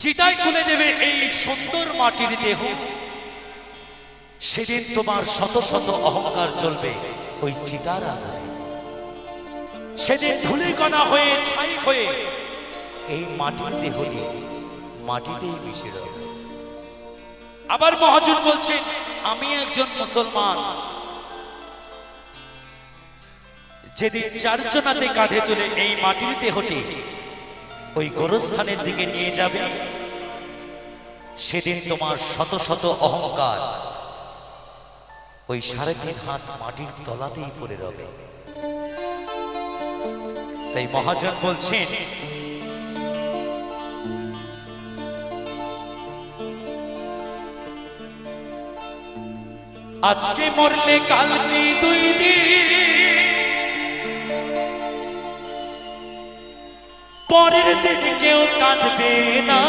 চিতায় তুলে দেবে এই সুন্দর মাটির দেহ। সেদিন তোমার শত শত অহংকার জ্বলবে ওই চিতার আগুনে। সেদিন ধূলিকণা হয়ে ছাই হয়ে এই মাটির দেহ নিয়ে মাটিতেই মিশে যাবে। আবার মহাজন বলছেন, আমি একজন মুসলমান। যেদিন চারজনাতে কাঁধে তুলে এই মাটির দেহটি ওই গোরস্থানের দিকে নিয়ে যাবে, সেদিন তোমার শত শত অহংকার ওই 3.5 হাত মাটির তলাতেই পড়ে রবে। তাই মহাজন বলছেন, আজকে মরলে কালকে 2 দিন, পরের দিন কেউ কাঁদবে না।